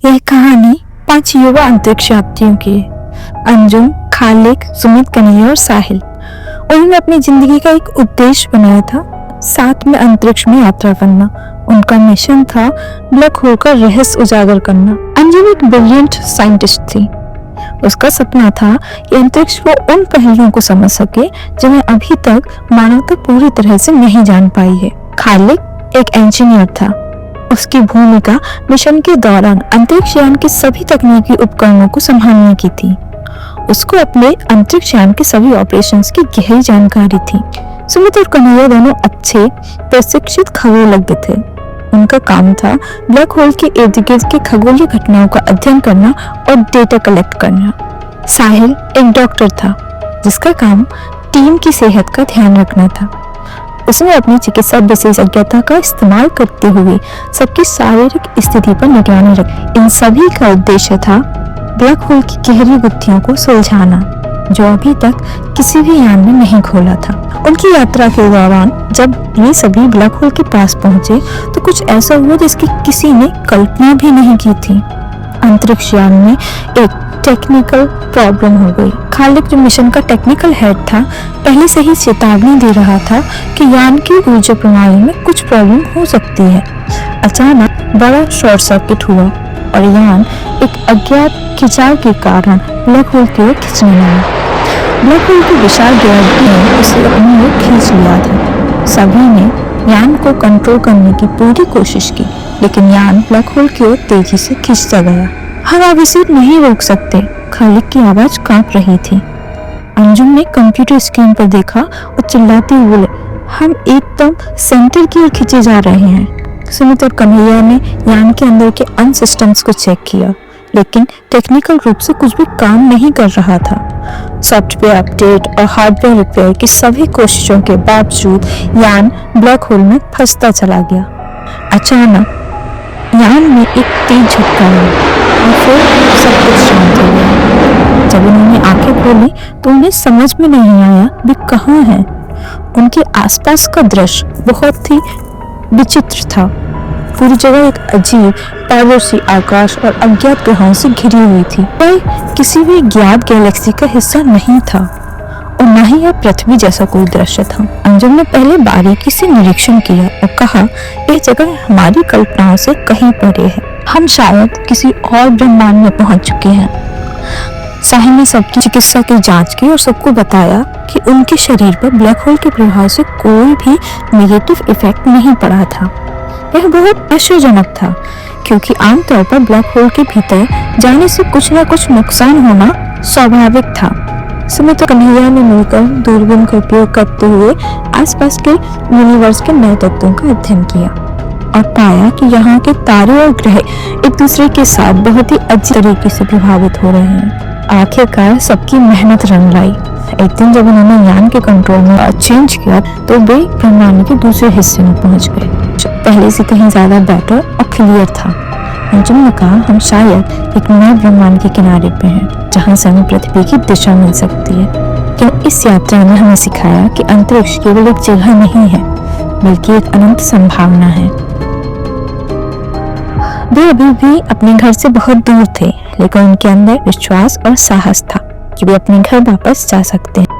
यह कहानी 5 युवा अंतरिक्ष यात्रियों की है। अंजुम, खालिक, सुमित, कन्हैया और साहिल। उन्होंने अपनी जिंदगी का एक उद्देश्य बनाया था, साथ में अंतरिक्ष में यात्रा करना। उनका मिशन था ब्लैक होल का रहस्य उजागर करना। अंजुम एक ब्रिलियंट साइंटिस्ट थी। उसका सपना था कि अंतरिक्ष को उन पहलुओं को समझ सके जिन्हें अभी तक मानवता पूरी तरह से नहीं जान पाई है। खालिक एक इंजीनियर था। उसकी भूमिका मिशन के दौरान अंतरिक्ष यान के सभी तकनीकी उपकरणों को संभालने की थी। उसको अपने अंतरिक्ष यान के सभी ऑपरेशंस की गहरी जानकारी थी। सुमित और कन्हैया दोनों अच्छे प्रशिक्षित खगोलज्ञ थे। उनका काम था ब्लैक होल के इर्द गिर्द के खगोलीय घटनाओं का अध्ययन करना और डेटा कलेक्ट करना। साहिल एक डॉक्टर था जिसका काम टीम की सेहत का ध्यान रखना था। उसने अपनी चिकित्सा विशेषज्ञता का इस्तेमाल करते हुए सबकी शारीरिक स्थिति पर निगरानी रखी। इन सभी का उद्देश्य था ब्लैक होल की गहरी गुत्थियों को सुलझाना, जो अभी तक किसी भी यान ने नहीं खोला था। उनकी यात्रा के दौरान जब ये सभी ब्लैक होल के पास पहुंचे तो कुछ ऐसा हुआ जिसकी किसी ने कल्पना भी नहीं की थी। अंतरिक्ष यान में एक टेक्निकल प्रॉब्लम हो गई। खालिक जो मिशन का टेक्निकल हेड था, पहले से ही चेतावनी दे रहा था कि यान की ऊर्जा प्रणाली में कुछ प्रॉब्लम हो सकती है। अचानक बड़ा शॉर्ट सर्किट हुआ और यान एक अज्ञात खिंचाव के कारण ब्लैक होल की ओर खिंचने लगा। ब्लैक होल की विशाल ग्रेविटी ने उसे अपनी ओर खींच लिया था। सभी ने यान को कंट्रोल करने की पूरी कोशिश की, लेकिन यान ब्लैक होल की ओर तेजी से खिंचता गया। हम अब इसे नहीं रोक सकते। खालिक की आवाज कांप रही थी। अंजुम ने कंप्यूटर स्क्रीन पर देखा और चिल्लाते हुए बोले, हम एकदम सेंटर की ओर खींचे जा रहे हैं। सुमित और कन्हैया ने यान के अंदर के अन्य सिस्टम्स को चेक किया, लेकिन टेक्निकल रूप से कुछ भी काम नहीं कर रहा था। सॉफ्टवेयर अपडेट और हार्डवेयर रिपेयर की सभी कोशिशों के बावजूद यान ब्लैक होल में फंसता चला गया। अचानक यान में एक तेज झटका आया और फिर सब कुछ शांत हो गया। जब उन्होंने आंखें खोली तो उन्हें समझ में नहीं आया वे कहाँ हैं। उनके आसपास का दृश्य बहुत ही विचित्र था। पूरी जगह एक अजीब पारदर्शी आकाश और अज्ञात ग्रहों से घिरी हुई थी। वह किसी भी ज्ञात गैलेक्सी का हिस्सा नहीं था और न ही यह पृथ्वी जैसा कोई दृश्य था। अंजुम ने पहले बारीकी से निरीक्षण किया और कहा, यह जगह हमारी कल्पनाओं से कहीं परे है। हम शायद किसी और ब्रह्मांड में पहुंच चुके हैं। साहिल ने सबकी चिकित्सा की जांच की और सबको बताया कि उनके शरीर पर ब्लैक होल के प्रभाव से कोई भी नेगेटिव इफेक्ट नहीं पड़ा था। यह बहुत आश्चर्यजनक था, क्योंकि आमतौर पर ब्लैक होल के भीतर जाने से कुछ न कुछ नुकसान होना स्वाभाविक था। सुमित और कन्हैया ने मिलकर दूरबीन का उपयोग करते हुए आसपास के यूनिवर्स के नए तत्वों का अध्ययन किया और पाया कि यहाँ के तारे और ग्रह एक दूसरे के साथ बहुत ही अजीब तरीके से प्रभावित हो रहे हैं। आखिरकार सबकी मेहनत रंग लाई। एक दिन जब उन्होंने यान के कंट्रोल में चेंज किया तो वे ब्रह्मांड के दूसरे हिस्से में पहुंच गए, जो पहले से कहीं ज्यादा बेटर और क्लियर था। अंजुम ने कहा, हम शायद एक नए ब्रह्मांड के किनारे पे हैं, जहां से हमें पृथ्वी की दिशा मिल सकती है। क्यों इस यात्रा ने हमें सिखाया कि अंतरिक्ष केवल एक जगह नहीं है, बल्कि एक अनंत संभावना है। वे अभी भी अपने घर से बहुत दूर थे, लेकिन उनके अंदर विश्वास और साहस था कि वे अपने घर वापस जा सकते हैं।